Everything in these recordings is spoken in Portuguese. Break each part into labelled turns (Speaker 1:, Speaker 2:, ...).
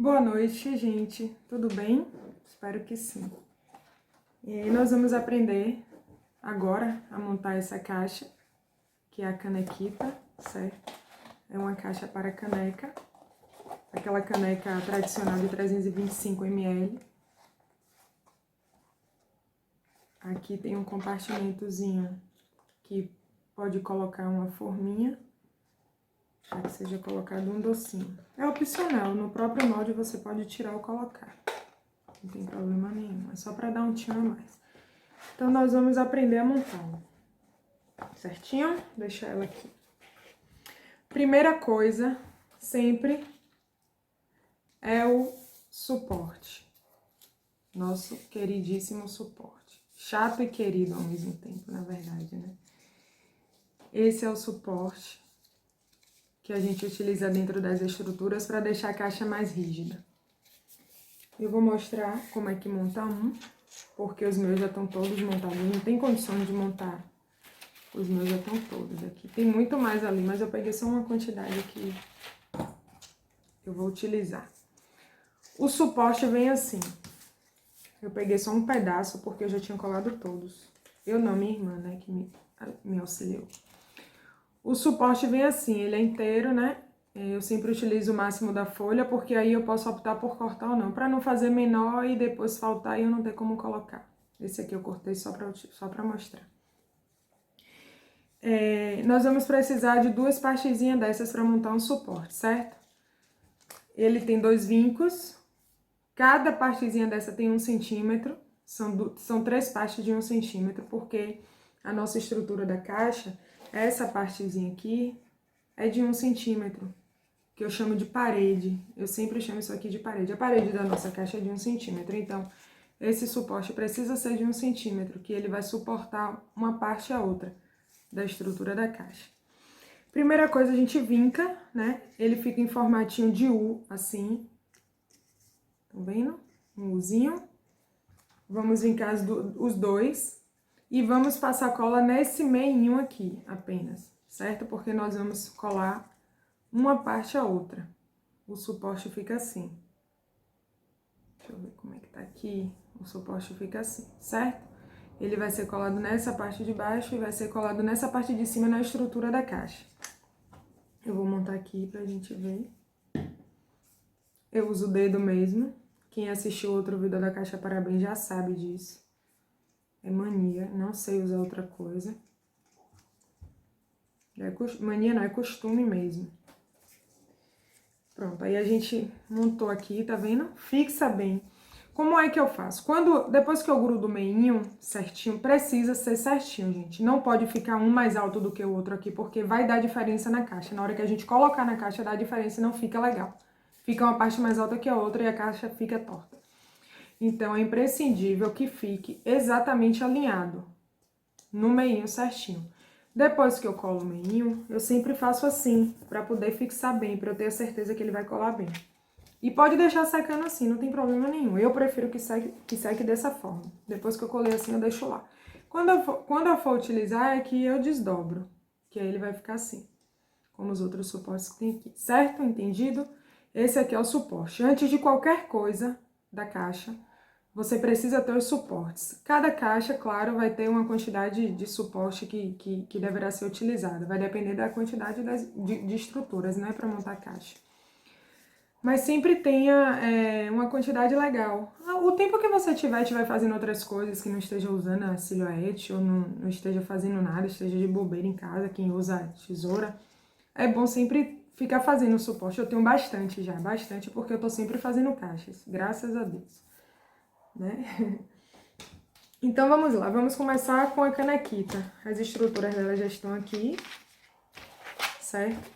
Speaker 1: Boa noite, gente. Tudo bem? Espero que sim. E nós vamos aprender agora a montar essa caixa, que é a canequita, certo? É uma caixa para caneca, aquela caneca tradicional de 325 ml. Aqui tem um compartimentozinho que pode colocar uma forminha, para que seja colocado um docinho. É opcional, no próprio molde você pode tirar ou colocar. Não tem problema nenhum, é só para dar um tchan a mais. Então, nós vamos aprender a montar, certinho? Deixa ela aqui. Primeira coisa, sempre, é o suporte. Nosso queridíssimo suporte. Chato e querido ao mesmo tempo, na verdade, né? Esse é o suporte que a gente utiliza dentro das estruturas para deixar a caixa mais rígida. Eu vou mostrar como é que monta um, porque os meus já estão todos montados. Não tem condições de montar. Os meus já estão todos aqui. Tem muito mais ali, mas eu peguei só uma quantidade que eu vou utilizar. O suporte vem assim. Eu peguei só um pedaço, porque eu já tinha colado todos. Eu não, minha irmã, né, que me auxiliou. O suporte vem assim, ele é inteiro, né? Eu sempre utilizo o máximo da folha, porque aí eu posso optar por cortar ou não, para não fazer menor e depois faltar e eu não ter como colocar. Esse aqui eu cortei só pra mostrar. Nós vamos precisar de duas partezinhas dessas para montar um suporte, certo? Ele tem 2 vincos, cada partezinha dessa tem 1 centímetro, são 3 partes de 1 centímetro, porque a nossa estrutura da caixa, essa partezinha aqui, é de 1 centímetro, que eu chamo de parede. Eu sempre chamo isso aqui de parede. A parede da nossa caixa é de 1 centímetro, então esse suporte precisa ser de 1 centímetro, que ele vai suportar uma parte a outra da estrutura da caixa. Primeira coisa, a gente vinca, né? Ele fica em formatinho de U, assim. Tá vendo? Um Uzinho. Vamos vincar os dois. E vamos passar cola nesse meinho aqui, apenas. Certo? Porque nós vamos colar uma parte a outra. O suporte fica assim. Deixa eu ver como é que tá aqui. O suporte fica assim, certo? Ele vai ser colado nessa parte de baixo e vai ser colado nessa parte de cima na estrutura da caixa. Eu vou montar aqui pra gente ver. Eu uso o dedo mesmo. Quem assistiu outro vídeo da Caixa Parabéns já sabe disso. É mania, não sei usar outra coisa. Mania não, é costume mesmo. Pronto, aí a gente montou aqui, tá vendo? Fixa bem. Como é que eu faço? Depois que eu grudo o meinho certinho, precisa ser certinho, gente. Não pode ficar um mais alto do que o outro aqui, porque vai dar diferença na caixa. Na hora que a gente colocar na caixa, dá diferença e não fica legal. Fica uma parte mais alta que a outra e a caixa fica torta. Então, é imprescindível que fique exatamente alinhado, no meinho certinho. Depois que eu colo o meinho, eu sempre faço assim, pra poder fixar bem, pra eu ter a certeza que ele vai colar bem. E pode deixar secando assim, não tem problema nenhum. Eu prefiro que seque dessa forma. Depois que eu colei assim, eu deixo lá. Quando eu for utilizar, é que eu desdobro, que aí ele vai ficar assim, como os outros suportes que tem aqui, certo? Entendido? Esse aqui é o suporte. Antes de qualquer coisa da caixa, você precisa ter os suportes. Cada caixa, claro, vai ter uma quantidade de suporte que deverá ser utilizada. Vai depender da quantidade de estruturas, né, para montar a caixa. Mas sempre tenha uma quantidade legal. O tempo que você estiver fazendo outras coisas, que não esteja usando a silhuete ou não esteja fazendo nada, esteja de bobeira em casa, quem usa tesoura, é bom sempre ficar fazendo o suporte. Eu tenho bastante já, bastante, porque eu tô sempre fazendo caixas, graças a Deus, né? Então vamos lá, vamos começar com a canequita. As estruturas dela já estão aqui, certo?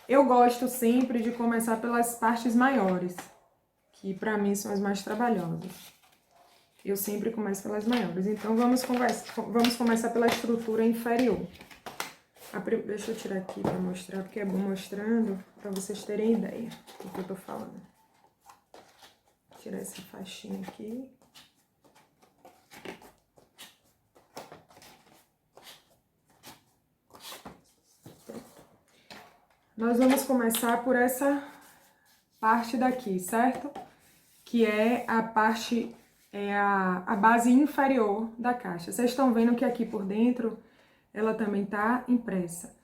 Speaker 1: Eu gosto sempre de começar pelas partes maiores, que pra mim são as mais trabalhosas. Eu sempre começo pelas maiores. Então, vamos começar pela estrutura inferior. Deixa eu tirar aqui pra mostrar, porque é bom mostrando, pra vocês terem ideia do que eu tô falando. Vou tirar essa faixinha aqui. Nós vamos começar por essa parte daqui, certo? Que é a parte, a base inferior da caixa. Vocês estão vendo que aqui por dentro ela também tá impressa.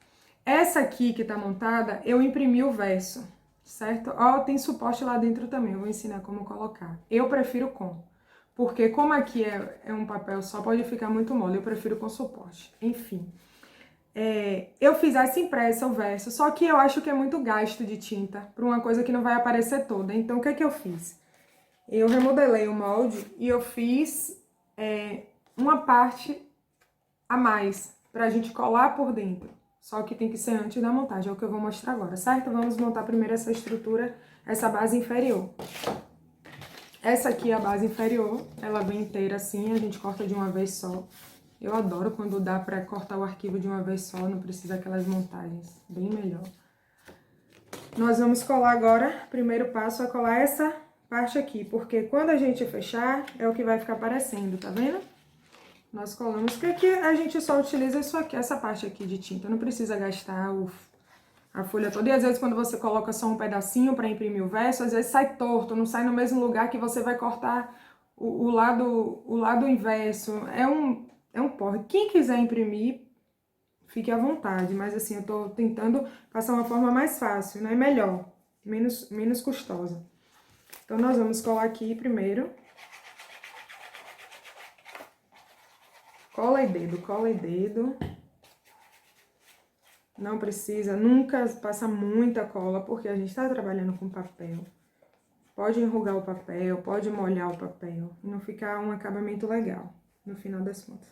Speaker 1: Essa aqui que tá montada, eu imprimi o verso, certo? Ó, tem suporte lá dentro também, eu vou ensinar como colocar. Eu prefiro com, porque como aqui é um papel só, pode ficar muito mole, eu prefiro com suporte. Enfim, eu fiz essa impressa, o verso, só que eu acho que é muito gasto de tinta para uma coisa que não vai aparecer toda. Então, o que é que eu fiz? Eu remodelei o molde e eu fiz uma parte a mais pra gente colar por dentro. Só que tem que ser antes da montagem, é o que eu vou mostrar agora, certo? Vamos montar primeiro essa estrutura, essa base inferior. Essa aqui é a base inferior, ela vem inteira assim, a gente corta de uma vez só. Eu adoro quando dá pra cortar o arquivo de uma vez só, não precisa aquelas montagens, bem melhor. Nós vamos colar agora, primeiro passo é colar essa parte aqui, porque quando a gente fechar, é o que vai ficar aparecendo, tá vendo? Nós colamos, porque aqui a gente só utiliza isso aqui, essa parte aqui de tinta, não precisa gastar a folha toda. E às vezes quando você coloca só um pedacinho para imprimir o verso, às vezes sai torto, não sai no mesmo lugar que você vai cortar o lado inverso. É um porre. Quem quiser imprimir, fique à vontade, mas assim, eu tô tentando passar uma forma mais fácil, né? Melhor, menos custosa. Então, nós vamos colar aqui primeiro. Cola e dedo, cola e dedo. Não precisa nunca passar muita cola, porque a gente tá trabalhando com papel. Pode enrugar o papel, pode molhar o papel, e não ficar um acabamento legal, no final das contas.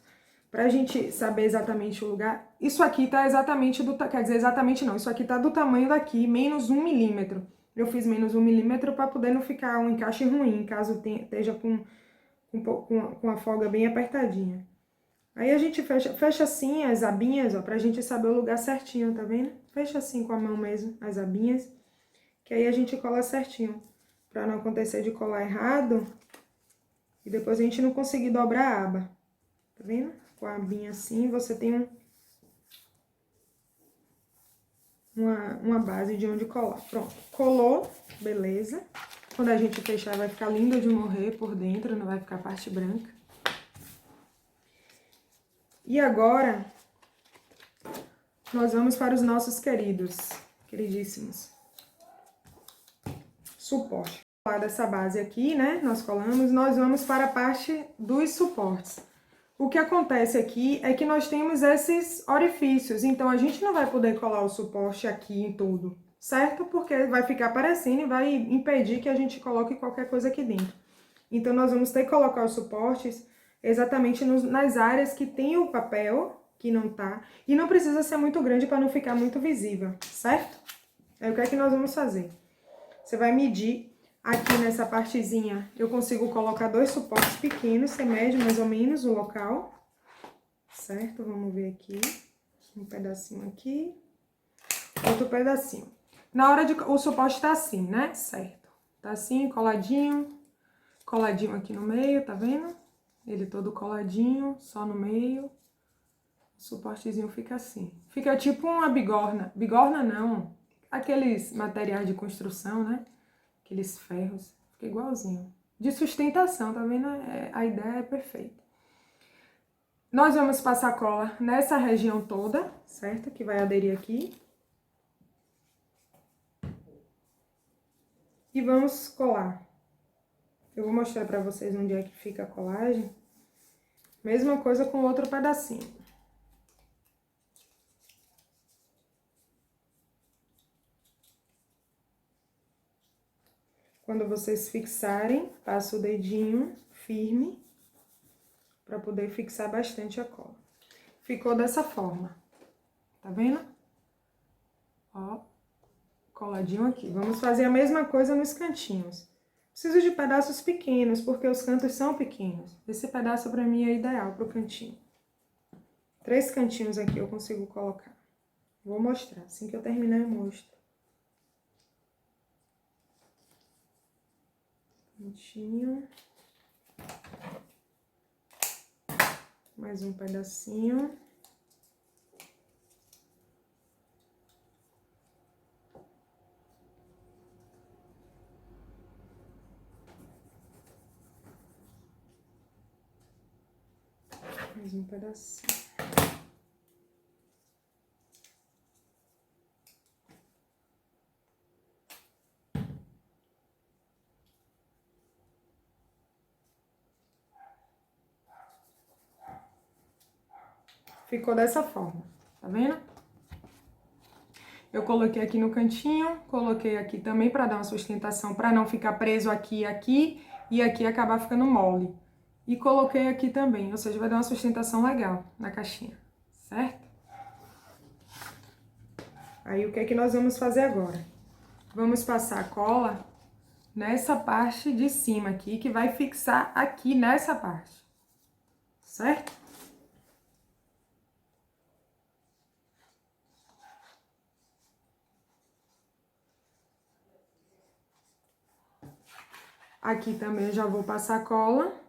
Speaker 1: Pra gente saber exatamente o lugar, isso aqui tá exatamente quer dizer, exatamente não, isso aqui tá do tamanho daqui, menos 1 milímetro. Eu fiz menos 1 milímetro pra poder não ficar um encaixe ruim, caso esteja com a folga bem apertadinha. Aí a gente fecha assim as abinhas, ó, pra gente saber o lugar certinho, tá vendo? Fecha assim com a mão mesmo, as abinhas, que aí a gente cola certinho, pra não acontecer de colar errado e depois a gente não conseguir dobrar a aba, tá vendo? Com a abinha assim, você tem uma base de onde colar. Pronto, colou, beleza. Quando a gente fechar vai ficar lindo de morrer por dentro, não vai ficar parte branca. E agora, nós vamos para os nossos queridíssimos suporte. Lá dessa base aqui, né, nós colamos, nós vamos para a parte dos suportes. O que acontece aqui é que nós temos esses orifícios, então a gente não vai poder colar o suporte aqui em tudo, certo? Porque vai ficar aparecendo e vai impedir que a gente coloque qualquer coisa aqui dentro. Então, nós vamos ter que colocar os suportes exatamente nas áreas que tem o papel, que não tá, e não precisa ser muito grande para não ficar muito visível, certo? Aí, o que é que nós vamos fazer? Você vai medir aqui nessa partezinha, eu consigo colocar 2 suportes pequenos, você mede mais ou menos o local, certo? Vamos ver aqui, um pedacinho aqui, outro pedacinho. Na hora de... o suporte tá assim, né? Certo. Tá assim, coladinho aqui no meio, tá vendo? Ele todo coladinho, só no meio. O suportezinho fica assim. Fica tipo uma bigorna. Bigorna não, aqueles materiais de construção, né? Aqueles ferros. Fica igualzinho. De sustentação, tá vendo? A ideia é perfeita. Nós vamos passar cola nessa região toda, certo? Que vai aderir aqui. E vamos colar. Eu vou mostrar pra vocês onde é que fica a colagem. Mesma coisa com outro pedacinho. Quando vocês fixarem, passa o dedinho firme para poder fixar bastante a cola. Ficou dessa forma, tá vendo? Ó, coladinho aqui. Vamos fazer a mesma coisa nos cantinhos. Preciso de pedaços pequenos, porque os cantos são pequenos. Esse pedaço pra mim é ideal pro cantinho. 3 cantinhos aqui eu consigo colocar. Vou mostrar, assim que eu terminar eu mostro. Cantinho. Mais um pedacinho. Mais um pedacinho. Ficou dessa forma, tá vendo? Eu coloquei aqui no cantinho, coloquei aqui também para dar uma sustentação, para não ficar preso aqui e aqui, e aqui acabar ficando mole. E coloquei aqui também, ou seja, vai dar uma sustentação legal na caixinha, certo? Aí, o que é que nós vamos fazer agora? Vamos passar a cola nessa parte de cima aqui, que vai fixar aqui nessa parte, certo? Aqui também eu já vou passar cola.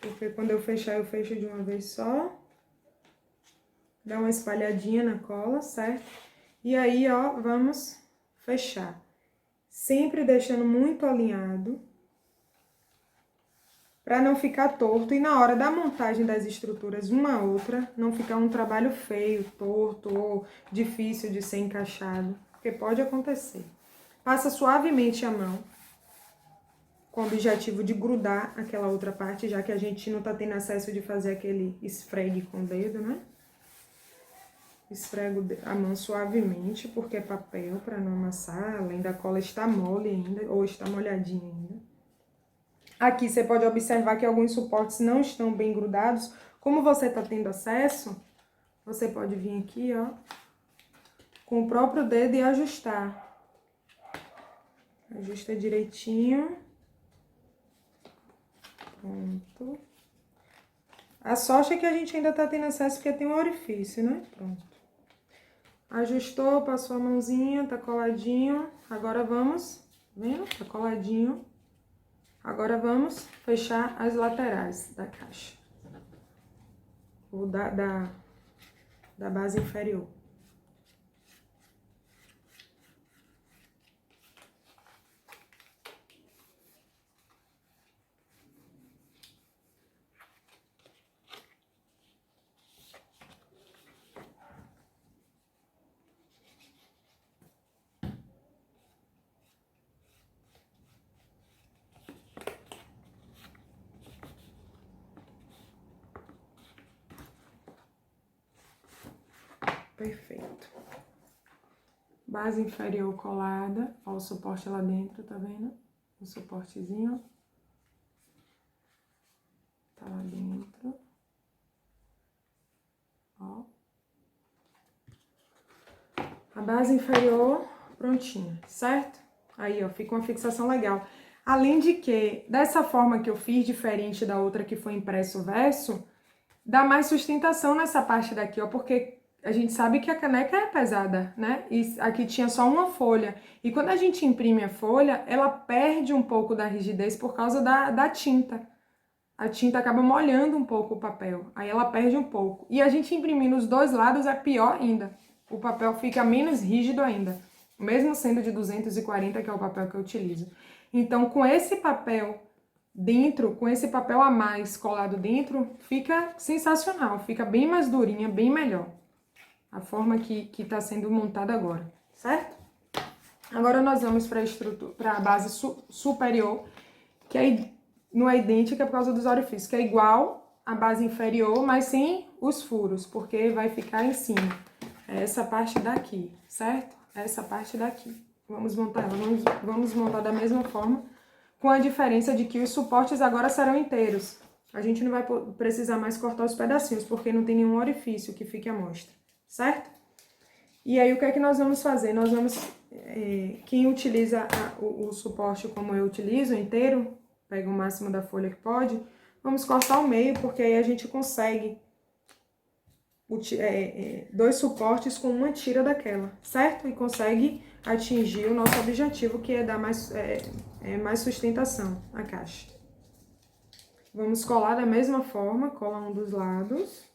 Speaker 1: Porque quando eu fechar, eu fecho de uma vez só. Dá uma espalhadinha na cola, certo? E aí, ó, vamos fechar. Sempre deixando muito alinhado. Pra não ficar torto. E na hora da montagem das estruturas uma a outra, não ficar um trabalho feio, torto ou difícil de ser encaixado. Porque pode acontecer. Passa suavemente a mão, com o objetivo de grudar aquela outra parte, já que a gente não tá tendo acesso de fazer aquele esfregue com o dedo, né? Esfrego a mão suavemente, porque é papel, para não amassar, além da cola estar mole ainda, ou está molhadinha ainda. Aqui você pode observar que alguns suportes não estão bem grudados. Como você tá tendo acesso, você pode vir aqui, ó, com o próprio dedo e ajustar. Ajusta direitinho. Pronto. A sorte é que a gente ainda tá tendo acesso porque tem um orifício, né? Pronto. Ajustou, passou a mãozinha, tá coladinho. Agora vamos, vendo? Tá coladinho. Agora vamos fechar as laterais da caixa. Ou da base inferior. Perfeito. Base inferior colada, ó, o suporte lá dentro, tá vendo? O suportezinho. Tá lá dentro. Ó. A base inferior prontinha, certo? Aí, ó, fica uma fixação legal. Além de que, dessa forma que eu fiz, diferente da outra que foi impresso o verso, dá mais sustentação nessa parte daqui, ó, porque a gente sabe que a caneca é pesada, né? E aqui tinha só uma folha. E quando a gente imprime a folha, ela perde um pouco da rigidez por causa da tinta. A tinta acaba molhando um pouco o papel, aí ela perde um pouco. E a gente imprimir nos dois lados é pior ainda. O papel fica menos rígido ainda, mesmo sendo de 240, que é o papel que eu utilizo. Então, com esse papel dentro, com esse papel a mais colado dentro, fica sensacional, fica bem mais durinha, bem melhor. A forma que tá sendo montada agora, certo? Agora nós vamos para a base superior, que não é idêntica por causa dos orifícios, que é igual à base inferior, mas sem os furos, porque vai ficar em cima. É essa parte daqui, certo? Essa parte daqui. Vamos montar ela, vamos montar da mesma forma, com a diferença de que os suportes agora serão inteiros. A gente não vai precisar mais cortar os pedacinhos, porque não tem nenhum orifício que fique à mostra, certo? E aí, o que é que nós vamos fazer? Nós vamos, quem utiliza o suporte como eu utilizo, inteiro, pega o máximo da folha que pode, vamos cortar ao meio, porque aí a gente consegue dois suportes com uma tira daquela, certo? E consegue atingir o nosso objetivo, que é dar mais sustentação à caixa. Vamos colar da mesma forma, cola um dos lados.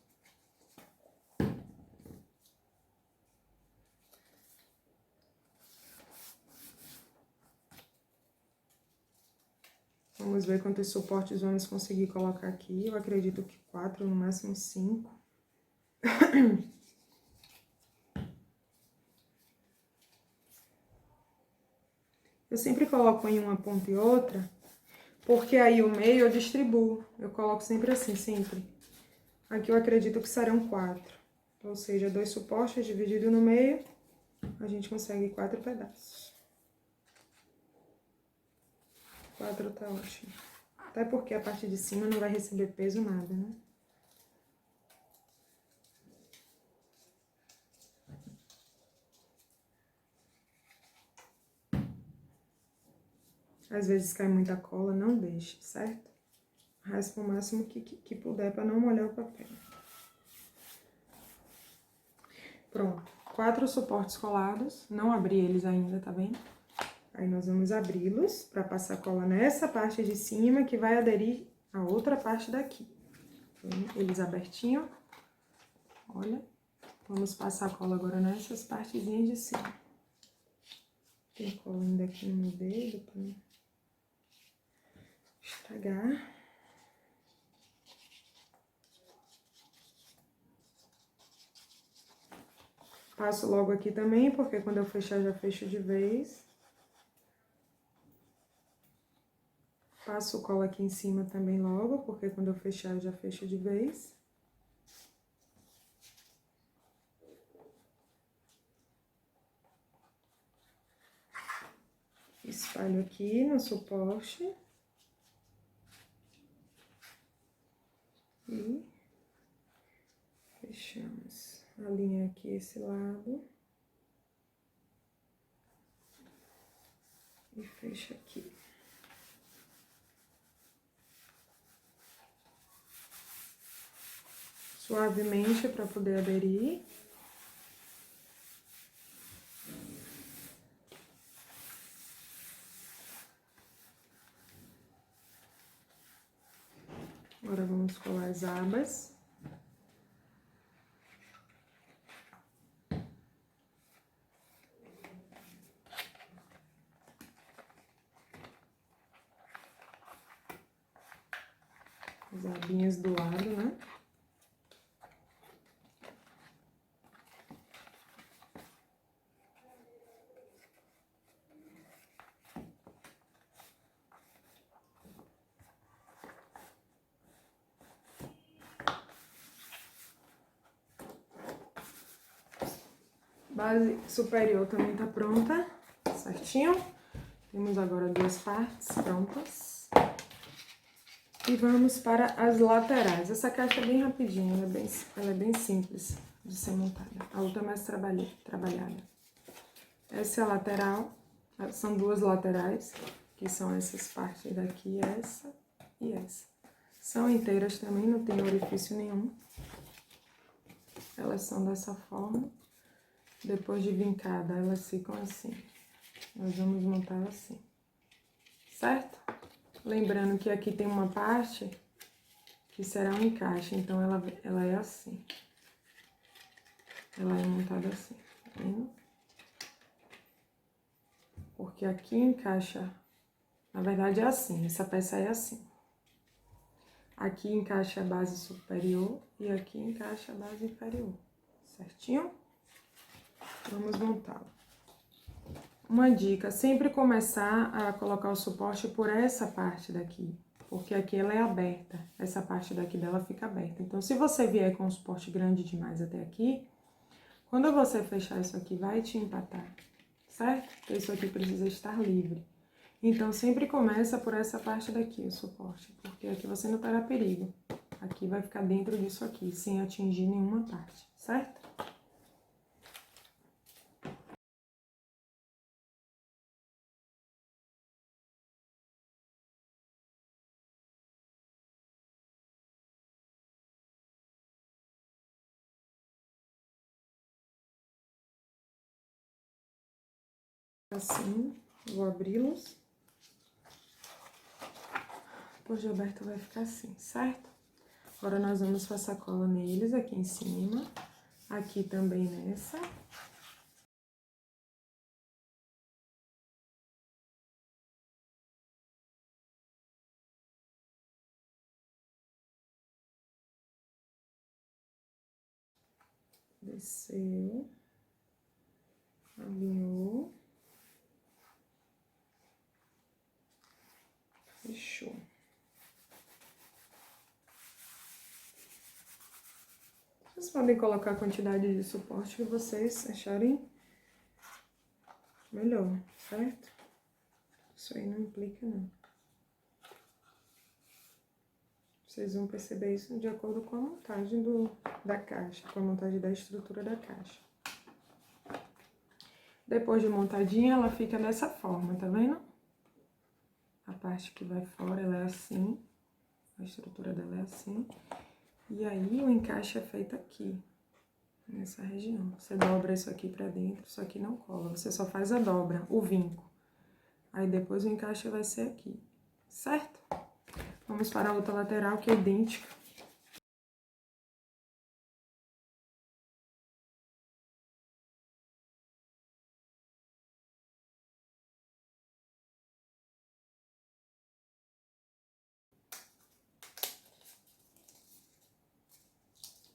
Speaker 1: Vamos ver quantos suportes vamos conseguir colocar aqui. Eu acredito que 4, no máximo 5. Eu sempre coloco em uma ponta e outra, porque aí o meio eu distribuo. Eu coloco sempre assim, sempre. Aqui eu acredito que serão 4. Ou seja, 2 suportes divididos no meio, a gente consegue 4 pedaços. 4 tá ótimo. Até porque a parte de cima não vai receber peso nada, né? Às vezes cai muita cola, não deixe, certo? Raspa o máximo que puder para não molhar o papel. Pronto, 4 suportes colados, não abri eles ainda, tá vendo? Aí nós vamos abri-los para passar cola nessa parte de cima que vai aderir a outra parte daqui. Eles abertinho, olha. Vamos passar cola agora nessas partezinhas de cima. Tem cola ainda aqui no meu dedo para não estragar. Passo logo aqui também, porque quando eu fechar, já fecho de vez. Passo cola aqui em cima também logo, porque quando eu fechar, eu já fecho de vez. Espalho aqui no suporte. E fechamos. Alinha aqui esse lado. E fecha aqui. Suavemente para poder aderir. Agora vamos colar as abas. As abinhas do lado, né? Base superior também tá pronta, certinho? Temos agora 2 partes prontas. E vamos para as laterais. Essa caixa é bem rapidinha, ela é bem simples de ser montada. A outra é mais trabalhada. Essa é a lateral, são 2 laterais, que são essas partes daqui, essa e essa. São inteiras também, não tem orifício nenhum. Elas são dessa forma. Depois de vincada, elas ficam assim. Nós vamos montar assim, certo? Lembrando que aqui tem uma parte que será um encaixe, então ela é assim. Ela é montada assim, tá vendo? Porque aqui encaixa, na verdade é assim, essa peça é assim. Aqui encaixa a base superior e aqui encaixa a base inferior, certinho? Vamos montá-la. Uma dica, sempre começar a colocar o suporte por essa parte daqui, porque aqui ela é aberta, essa parte daqui dela fica aberta. Então, se você vier com um suporte grande demais até aqui, quando você fechar isso aqui, vai te empatar, certo? Porque isso aqui precisa estar livre. Então, sempre começa por essa parte daqui, o suporte, porque aqui você não terá perigo. Aqui vai ficar dentro disso aqui, sem atingir nenhuma parte, certo? Assim, vou abri-los. Depois de aberto vai ficar assim, certo? Agora nós vamos passar cola neles aqui em cima, aqui também nessa. Desceu. Alinhou. Fechou. Vocês podem colocar a quantidade de suporte que vocês acharem melhor, certo? Isso aí não implica, não. Vocês vão perceber isso de acordo com a montagem da caixa, com a montagem da estrutura da caixa. Depois de montadinha, ela fica dessa forma, tá vendo? A parte que vai fora, ela é assim. A estrutura dela é assim. E aí, o encaixe é feito aqui, nessa região. Você dobra isso aqui pra dentro, isso aqui não cola. Você só faz a dobra, o vinco. Aí, depois o encaixe vai ser aqui, certo? Vamos para a outra lateral, que é idêntica.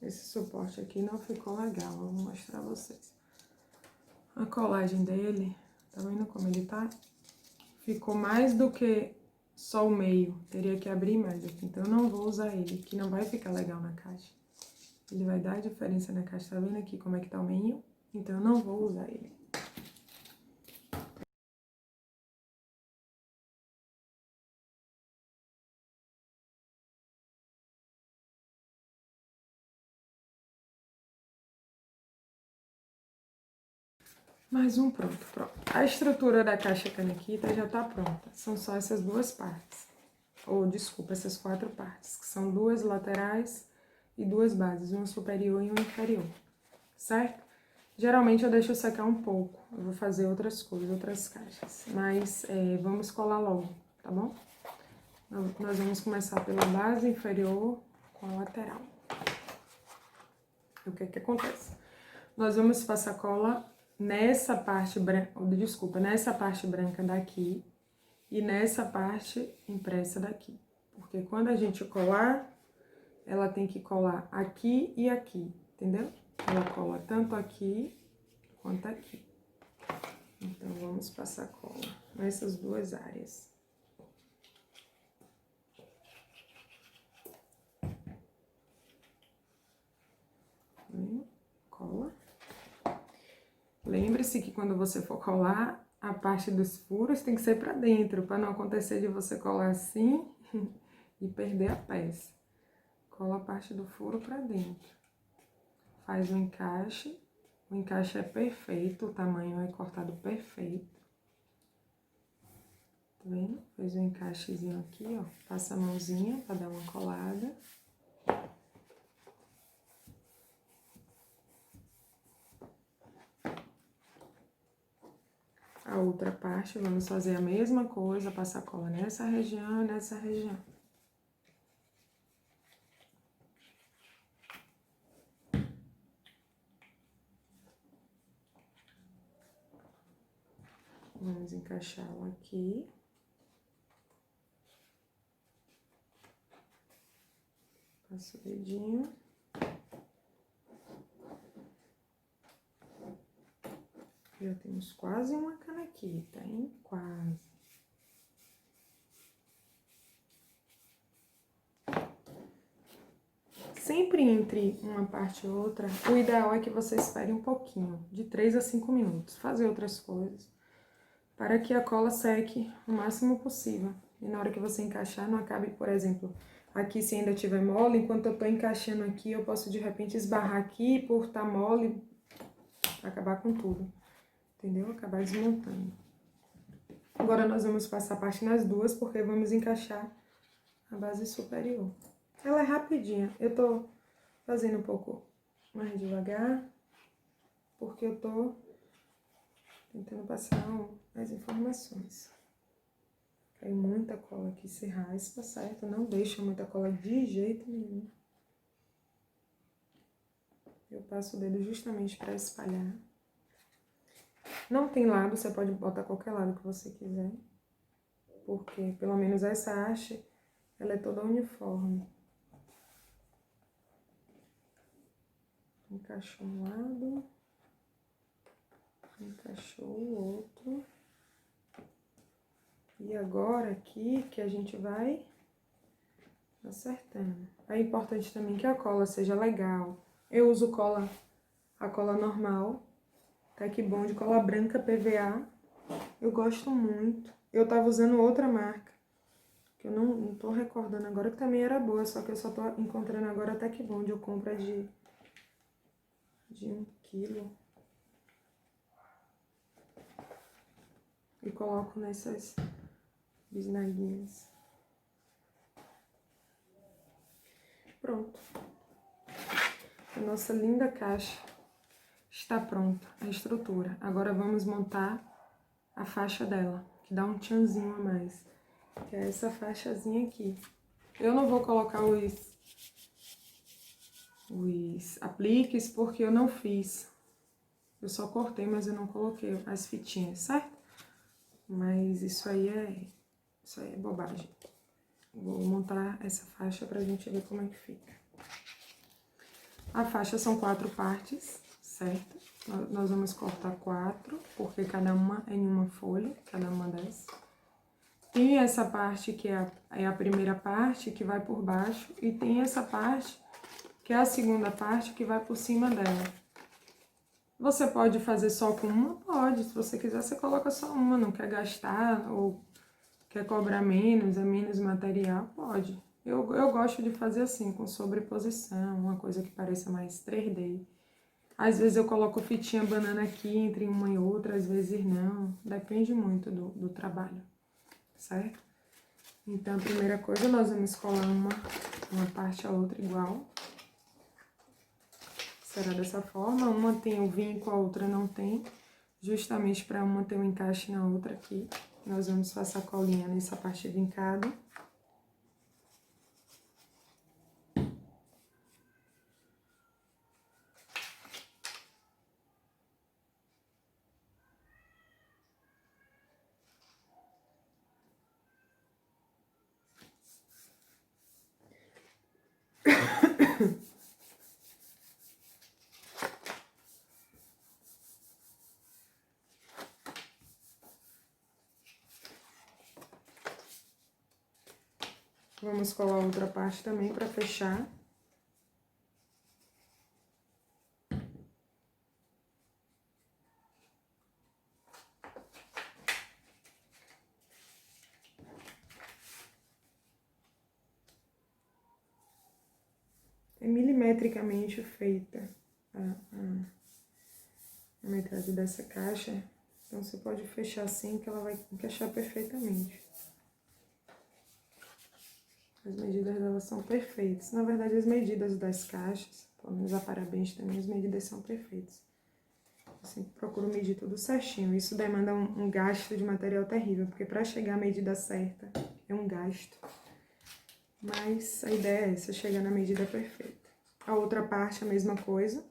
Speaker 1: Esse suporte aqui não ficou legal, eu vou mostrar pra vocês. A colagem dele, tá vendo como ele tá? Ficou mais do que só o meio, teria que abrir mais aqui, então eu não vou usar ele, que não vai ficar legal na caixa. Ele vai dar diferença na caixa, tá vendo aqui como é que tá o meio? Então eu não vou usar ele. Mais um pronto. A estrutura da caixa canequita já tá pronta. São só essas duas partes. Ou, desculpa, essas 4 partes. Que são 2 laterais e 2 bases. Uma superior e uma inferior. Certo? Geralmente eu deixo secar um pouco. Eu vou fazer outras coisas, outras caixas. Mas vamos colar logo, tá bom? Nós vamos começar pela base inferior com a lateral. O que que acontece? Nós vamos passar cola nessa parte branca, nessa parte branca daqui e nessa parte impressa daqui. Porque quando a gente colar, ela tem que colar aqui e aqui, entendeu? Ela cola tanto aqui quanto aqui. Então, vamos passar cola nessas duas áreas. Cola. Lembre-se que quando você for colar, a parte dos furos tem que ser pra dentro, para não acontecer de você colar assim e perder a peça. Cola a parte do furo pra dentro. Faz o encaixe é perfeito, o tamanho é cortado perfeito. Tá vendo? Fez um encaixezinho aqui, ó. Passa a mãozinha pra dar uma colada. A outra parte, vamos fazer a mesma coisa, passar cola nessa região e nessa região. Vamos encaixá-lo aqui. Passa o dedinho. Já temos quase uma canequita, hein? Quase. Sempre entre uma parte e outra, o ideal é que você espere um pouquinho, de 3 a 5 minutos, fazer outras coisas, para que a cola seque o máximo possível. E na hora que você encaixar, não acabe, por exemplo, aqui se ainda tiver mole, enquanto eu tô encaixando aqui, eu posso de repente esbarrar aqui, por estar mole, acabar com tudo. Entendeu? Acabar desmontando. Agora, nós vamos passar a parte nas duas, porque vamos encaixar a base superior. Ela é rapidinha. Eu tô fazendo um pouco mais devagar, porque eu tô tentando passar as informações. Caiu muita cola aqui, se raspa, certo? Não deixa muita cola de jeito nenhum. Eu passo o dedo justamente para espalhar. Não tem lado, você pode botar qualquer lado que você quiser. Porque, pelo menos essa haste, ela é toda uniforme. Encaixou um lado. Encaixou o outro. E agora aqui que a gente vai acertando. É importante também que a cola seja legal. Eu uso a cola normal, Tecbond, cola branca PVA. Eu gosto muito. Eu tava usando outra marca, que eu não tô recordando agora, que também era boa, só que eu só tô encontrando agora a Tecbond. Eu compro a de 1 quilo. E coloco nessas bisnaguinhas. Pronto. A nossa linda caixa está pronta, a estrutura. Agora vamos montar a faixa dela, que dá um tchanzinho a mais. Que é essa faixazinha aqui. Eu não vou colocar os apliques porque eu não fiz. Eu só cortei, mas eu não coloquei as fitinhas, certo? Mas isso aí é bobagem. Vou montar essa faixa pra gente ver como é que fica. A faixa são 4 partes, certo? Nós vamos cortar 4, porque cada uma é em uma folha, cada uma dessas. Tem essa parte que é a primeira parte, que vai por baixo, e tem essa parte, que é a segunda parte, que vai por cima dela. Você pode fazer só com uma? Pode. Se você quiser, você coloca só uma. Não quer gastar ou quer cobrar menos, é menos material? Pode. Eu gosto de fazer assim, com sobreposição, uma coisa que pareça mais 3D. Às vezes eu coloco fitinha banana aqui entre uma e outra, às vezes não. Depende muito do trabalho, certo? Então, a primeira coisa, nós vamos colar uma parte a outra igual. Será dessa forma. Uma tem o vinco, a outra não tem. Justamente para uma ter um encaixe na outra aqui. Nós vamos passar a colinha nessa parte vincada. Vamos colar a outra parte também para fechar. É milimetricamente feita a metade dessa caixa. Então, você pode fechar assim que ela vai encaixar perfeitamente. As medidas delas são perfeitas. Na verdade, as medidas das caixas, pelo menos a Parabéns também, as medidas são perfeitas. Eu sempre procuro medir tudo certinho. Isso demanda um gasto de material terrível, porque para chegar à medida certa é um gasto. Mas a ideia é essa, chegar na medida perfeita. A outra parte, a mesma coisa.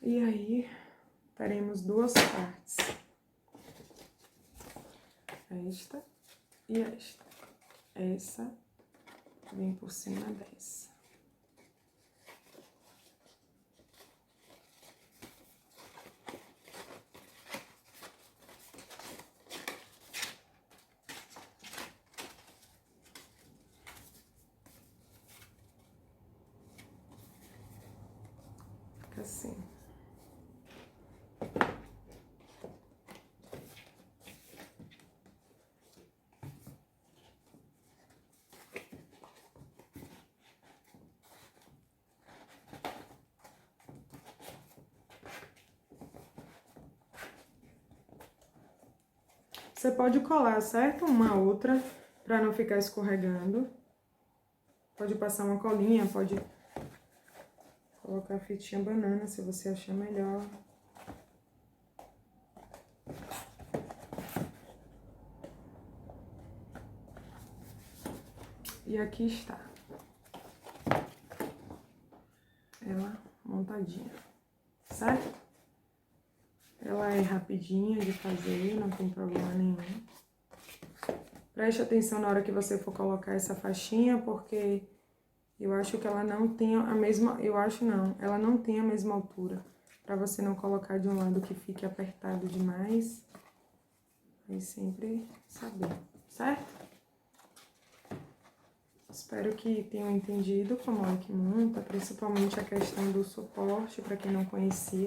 Speaker 1: E aí, teremos duas partes. Esta e esta. Essa vem por cima dessa. Fica assim. Você pode colar, certo? Uma outra, pra não ficar escorregando. Pode passar uma colinha, pode colocar a fitinha banana, se você achar melhor. E aqui está ela montadinha, certo? Ela é rapidinha de fazer, não tem problema nenhum. Preste atenção na hora que você for colocar essa faixinha, porque eu acho que ela não tem a mesma... Eu acho não, ela não tem a mesma altura. Pra você não colocar de um lado que fique apertado demais. Aí sempre saber, certo? Espero que tenham entendido como é que monta, principalmente a questão do suporte, para quem não conhecia.